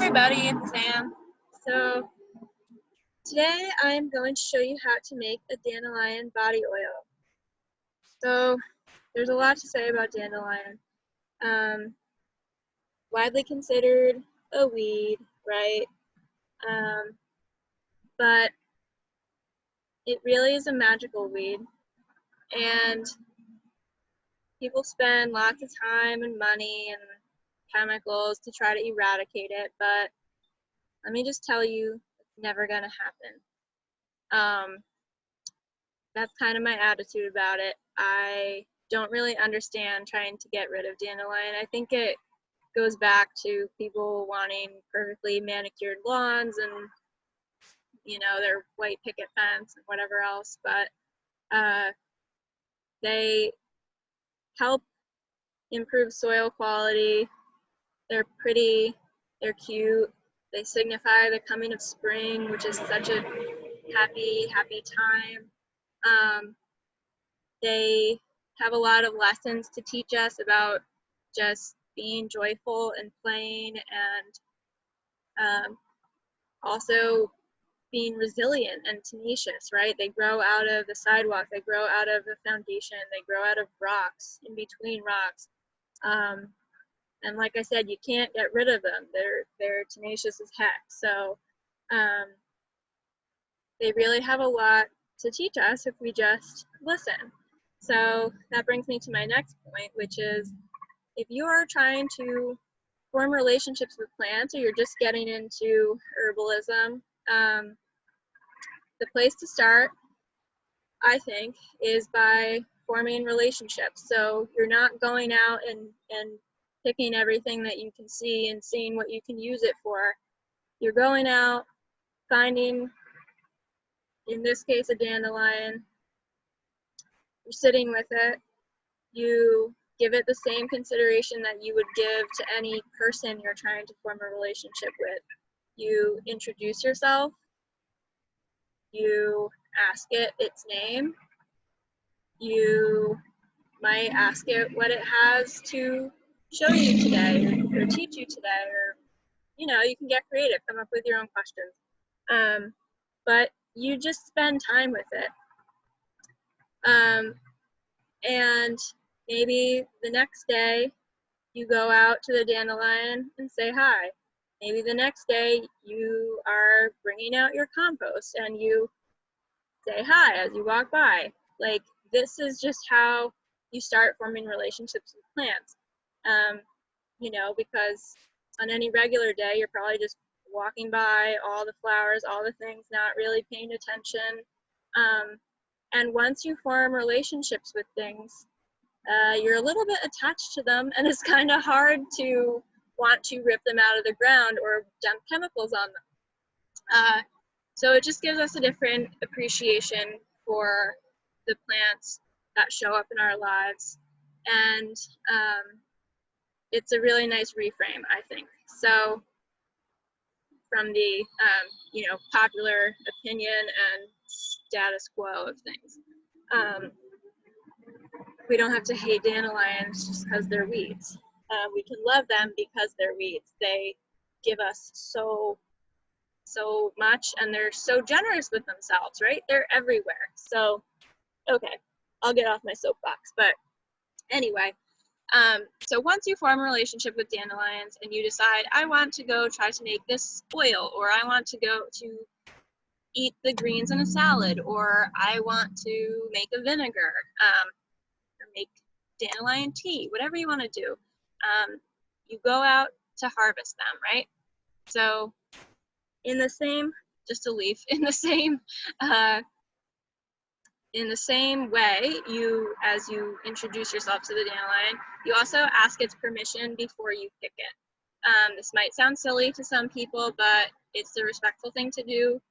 everybody, it's Sam. So today I'm going to show you how to make a dandelion body oil. So there's a lot to say about dandelion. Widely considered a weed, right? But it really is a magical weed, and people spend lots of time and money and chemicals to try to eradicate it, but let me just tell you, it's never gonna happen. That's kind of my attitude about it. I don't really understand trying to get rid of dandelion. I think it goes back to people wanting perfectly manicured lawns and, their white picket fence and whatever else, but they help improve soil quality. They're pretty, they're cute, they signify the coming of spring, which is such a happy time. They have a lot of lessons to teach us about just being joyful and playing, and also being resilient and tenacious, right? They grow out of the sidewalk, they grow out of the foundation, they grow out of rocks, in between rocks. And like I said, you can't get rid of them. They're tenacious as heck. So they really have a lot to teach us if we just listen. So that brings me to my next point, which is if you are trying to form relationships with plants, or you're just getting into herbalism, the place to start, I think, is by forming relationships. So you're not going out and picking everything that you can see and seeing what you can use it for. You're going out, finding, in this case, a dandelion. You're sitting with it. You give it the same consideration that you would give to any person you're trying to form a relationship with. You introduce yourself. You ask it its name. You might ask it what it has to show you today, or teach you today, or you can get creative, come up with your own questions. But you just spend time with it. And maybe the next day you go out to the dandelion and say hi. Maybe the next day you are bringing out your compost and you say hi as you walk by. Like, this is just how you start forming relationships with plants. Because on any regular day, you're probably just walking by all the flowers, all the things, not really paying attention. And once you form relationships with things, you're a little bit attached to them, and it's kind of hard to want to rip them out of the ground or dump chemicals on them. So it just gives us a different appreciation for the plants that show up in our lives, and it's a really nice reframe, I think. So from the popular opinion and status quo of things, we don't have to hate dandelions just because they're weeds. We can love them because they're weeds. They give us so much, and they're so generous with themselves, right? They're everywhere. So, okay, I'll get off my soapbox. But anyway, so once you form a relationship with dandelions and you decide, I want to go try to make this oil, or I want to go to eat the greens in a salad, or I want to make a vinegar, or make dandelion tea, whatever you want to do, you go out to harvest them, right? So in the same, just a leaf, in the same way, as you introduce yourself to the dandelion, you also ask its permission before you pick it. This might sound silly to some people, but it's the respectful thing to do.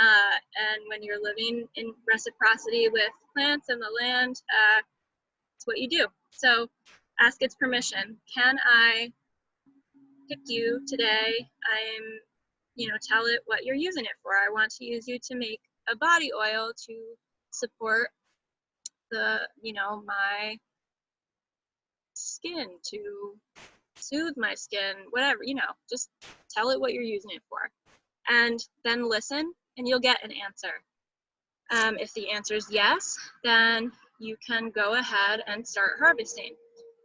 And when you're living in reciprocity with plants and the land, it's what you do. So ask its permission. Can I pick you today? Tell it what you're using it for. I want to use you to make a body oil to support my skin, to soothe my skin, whatever, you know, just tell it what you're using it for. And then listen, and you'll get an answer. If the answer is yes, then you can go ahead and start harvesting.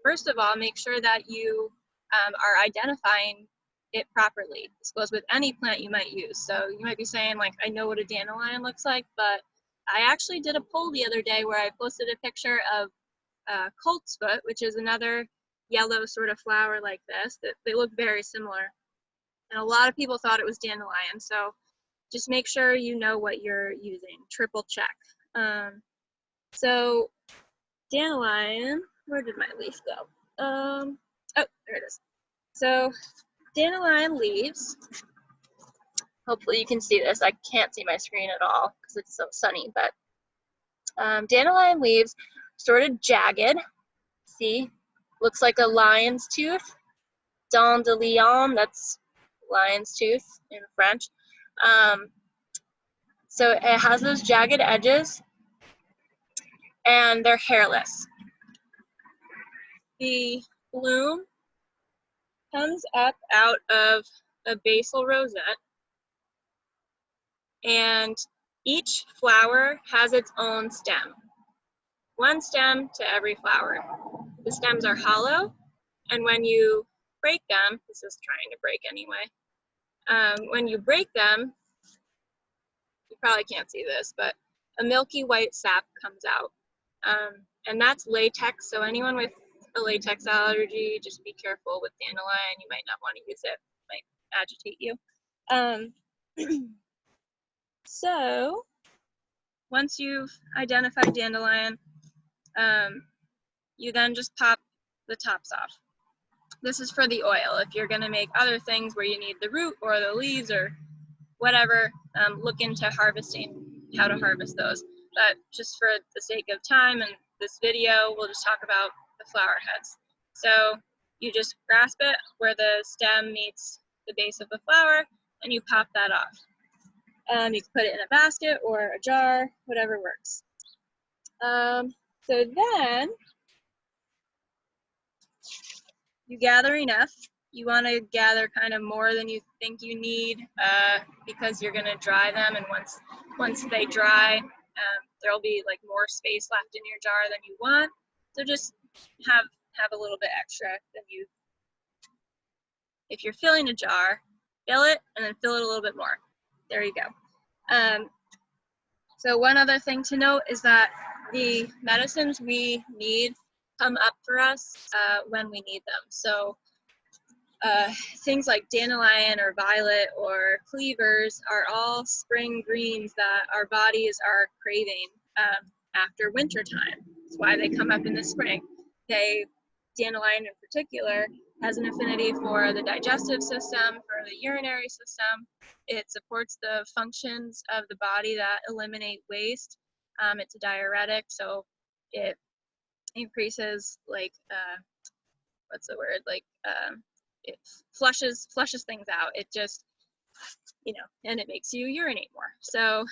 First of all, make sure that you are identifying it properly. This goes with any plant you might use. So you might be saying, like, I know what a dandelion looks like, but I actually did a poll the other day where I posted a picture of coltsfoot, which is another yellow sort of flower like this. They look very similar. And a lot of people thought it was dandelion. So just make sure you know what you're using. Triple check. So dandelion, where did my leaf go? Oh, there it is. So dandelion leaves, hopefully you can see this. I can't see my screen at all because it's so sunny, but dandelion leaves sort of jagged. See, looks like a lion's tooth. Dandelion, that's lion's tooth in French. So it has those jagged edges, and they're hairless. The bloom comes up out of a basal rosette, and each flower has its own stem. One stem to every flower. The stems are hollow, and when you break them, this is trying to break anyway, when you break them, you probably can't see this, but a milky white sap comes out. And that's latex, so anyone with a latex allergy, just be careful with dandelion. You might not want to use it. It might agitate you. So once you've identified dandelion, you then just pop the tops off. This is for the oil. If you're going to make other things where you need the root or the leaves or whatever, look into harvesting, how to harvest those. But just for the sake of time and this video, we'll just talk about the flower heads. So you just grasp it where the stem meets the base of the flower, and you pop that off. You can put it in a basket or a jar, whatever works. So then you gather enough. You want to gather kind of more than you think you need because you're going to dry them, and once they dry, there'll be like more space left in your jar than you want. So just have a little bit extra than you. If you're filling a jar, fill it and then fill it a little bit more. There you go. So one other thing to note is that the medicines we need come up for us when we need them. So things like dandelion or violet or cleavers are all spring greens that our bodies are craving after winter time. That's why they come up in the spring. Dandelion in particular has an affinity for the digestive system, for the urinary system. It supports the functions of the body that eliminate waste. It's a diuretic, so it increases it flushes things out. It just, and it makes you urinate more. So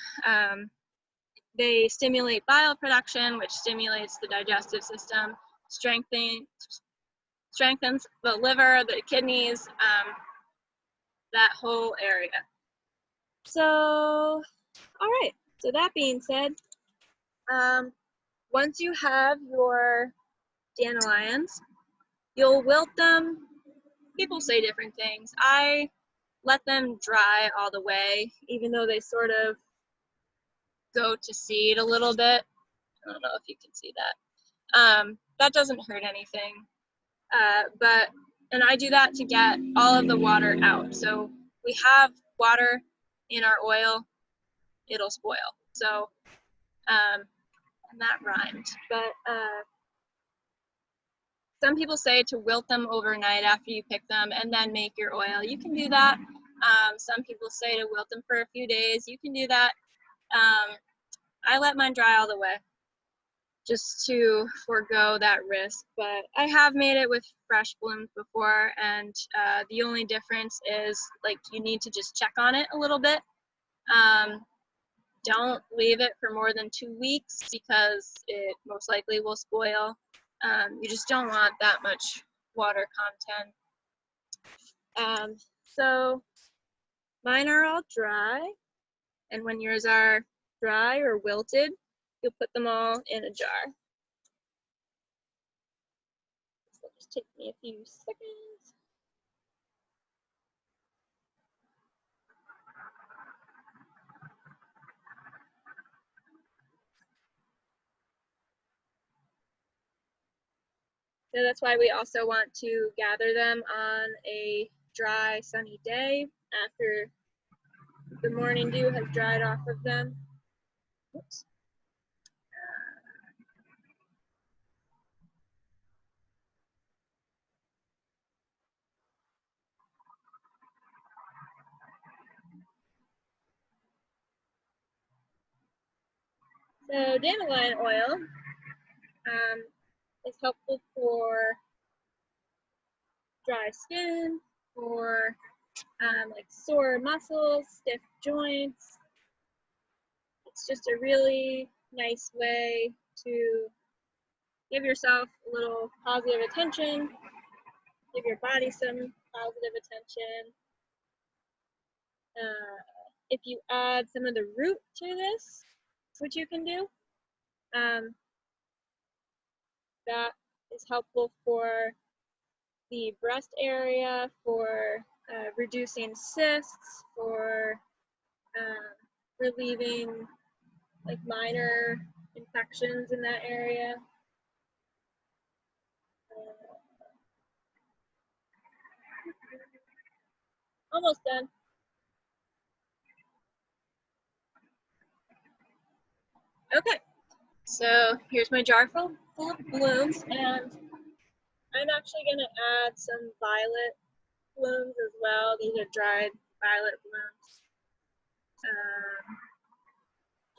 they stimulate bile production, which stimulates the digestive system, strengthens the liver, the kidneys, that whole area. So, all right, so that being said, once you have your dandelions, you'll wilt them. People say different things. I let them dry all the way, even though they sort of go to seed a little bit. I don't know if you can see that. That doesn't hurt anything. And I do that to get all of the water out. So we have water in our oil, it'll spoil. So, and that rhymed. But some people say to wilt them overnight after you pick them and then make your oil. You can do that. Some people say to wilt them for a few days. You can do that. I let mine dry all the way just to forego that risk. But I have made it with fresh blooms before, and the only difference is you need to just check on it a little bit. Don't leave it for more than 2 weeks because it most likely will spoil. You just don't want that much water content So mine are all dry, and when yours are dry or wilted, you'll put them all in a jar. This will just take me a few seconds. So that's why we also want to gather them on a dry, sunny day after the morning dew has dried off of them. Oops. So dandelion oil is helpful for dry skin, for like sore muscles, stiff joints. It's just a really nice way to give yourself a little positive attention, give your body some positive attention. If you add some of the root to this, which you can do, that is helpful for the breast area, for reducing cysts, for relieving like minor infections in that area. Almost done. Okay, so here's my jar full of blooms, and I'm actually going to add some violet blooms as well. These are dried violet blooms.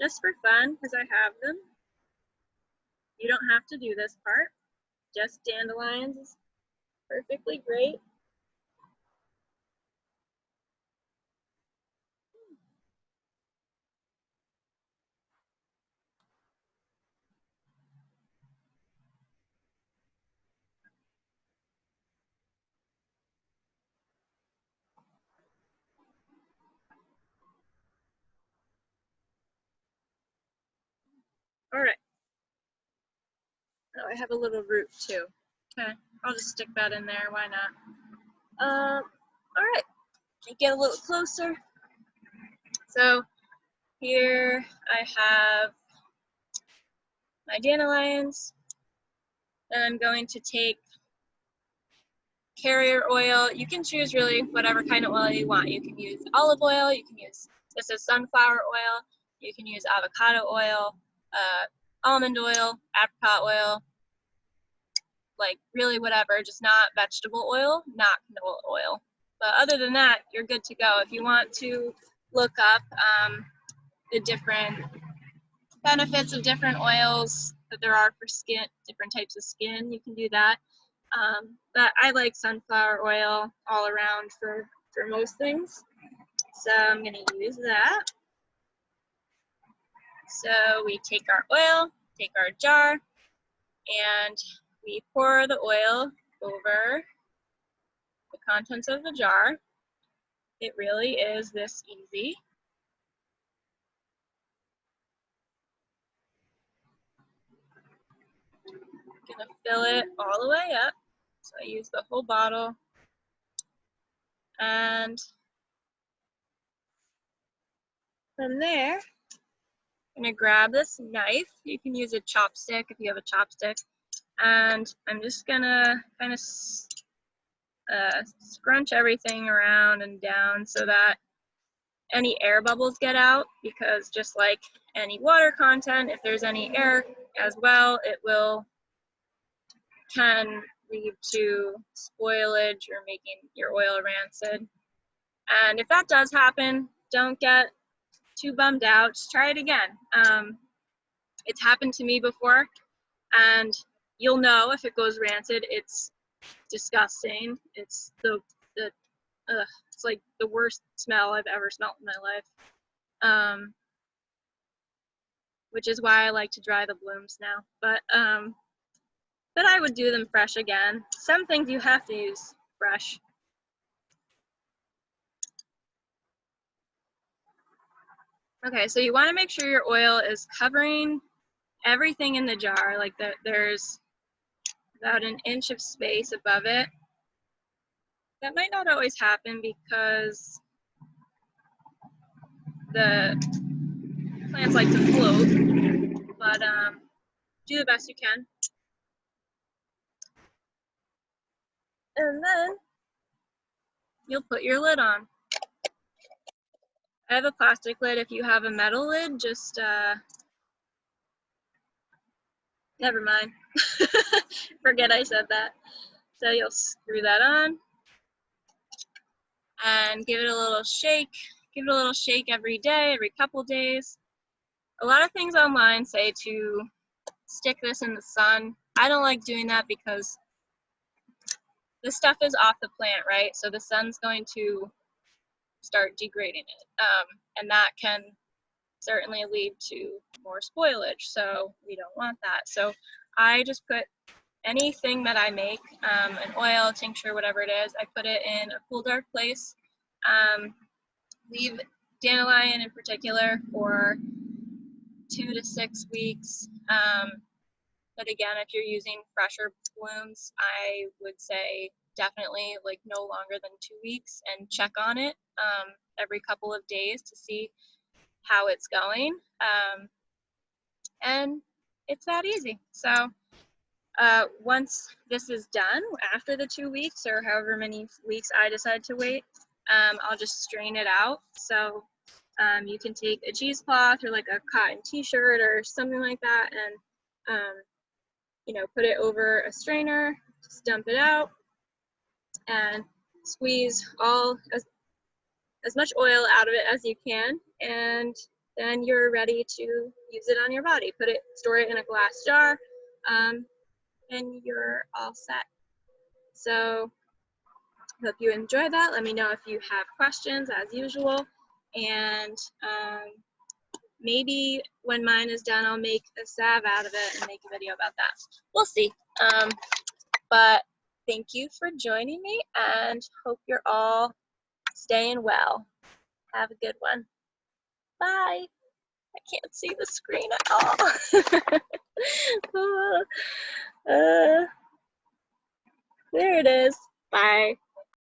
Just for fun, because I have them. You don't have to do this part. Just dandelions is perfectly great. All right. Oh, I have a little root too. Okay, I'll just stick that in there. Why not? All right. Get a little closer. So here I have my dandelions. Then I'm going to take carrier oil. You can choose really whatever kind of oil you want. You can use olive oil. You can use, this is sunflower oil. You can use avocado oil, almond oil, apricot oil, like really whatever, just not vegetable oil, not canola oil. But other than that, you're good to go. If you want to look up the different benefits of different oils that there are for skin, different types of skin, you can do that. But I like sunflower oil all around for most things. So I'm going to use that. So we take our oil, take our jar, and we pour the oil over the contents of the jar. It really is this easy. I'm going to fill it all the way up. So I use the whole bottle. And from there, I'm going to grab this knife. You can use a chopstick if you have a chopstick. And I'm just going to kind of scrunch everything around and down so that any air bubbles get out, because just like any water content, if there's any air as well, it can lead to spoilage or making your oil rancid. And if that does happen, don't get too bummed out. Just try it again. It's happened to me before, and you'll know if it goes rancid. It's disgusting. It's it's like the worst smell I've ever smelled in my life. Which is why I like to dry the blooms now. But I would do them fresh again. Some things you have to use fresh. Okay, so you want to make sure your oil is covering everything in the jar, like there's about an inch of space above it. That might not always happen because the plants like to float, but do the best you can. And then you'll put your lid on. I have a plastic lid. If you have a metal lid, just never mind. Forget I said that. So you'll screw that on and give it a little shake. Give it a little shake every day, every couple days. A lot of things online say to stick this in the sun. I don't like doing that because the stuff is off the plant, right? So the sun's going to start degrading it, and that can certainly lead to more spoilage, so we don't want that. So I just put anything that I make, an oil, tincture, whatever it is, I put it in a cool, dark place. Leave dandelion in particular for 2 to 6 weeks. But again, if you're using fresher blooms, I would say definitely like no longer than 2 weeks, and check on it every couple of days to see how it's going. And it's that easy. So once this is done, after the 2 weeks or however many weeks I decide to wait, I'll just strain it out. So you can take a cheesecloth or like a cotton t-shirt or something like that, and you know, put it over a strainer, just dump it out, and squeeze as much oil out of it as you can, and then you're ready to use it on your body. Store it in a glass jar, and you're all set. So hope you enjoy that. Let me know if you have questions as usual, and maybe when mine is done, I'll make a salve out of it and make a video about that. We'll see. But thank you for joining me, and hope you're all staying well. Have a good one. Bye. I can't see the screen at all. There it is. Bye.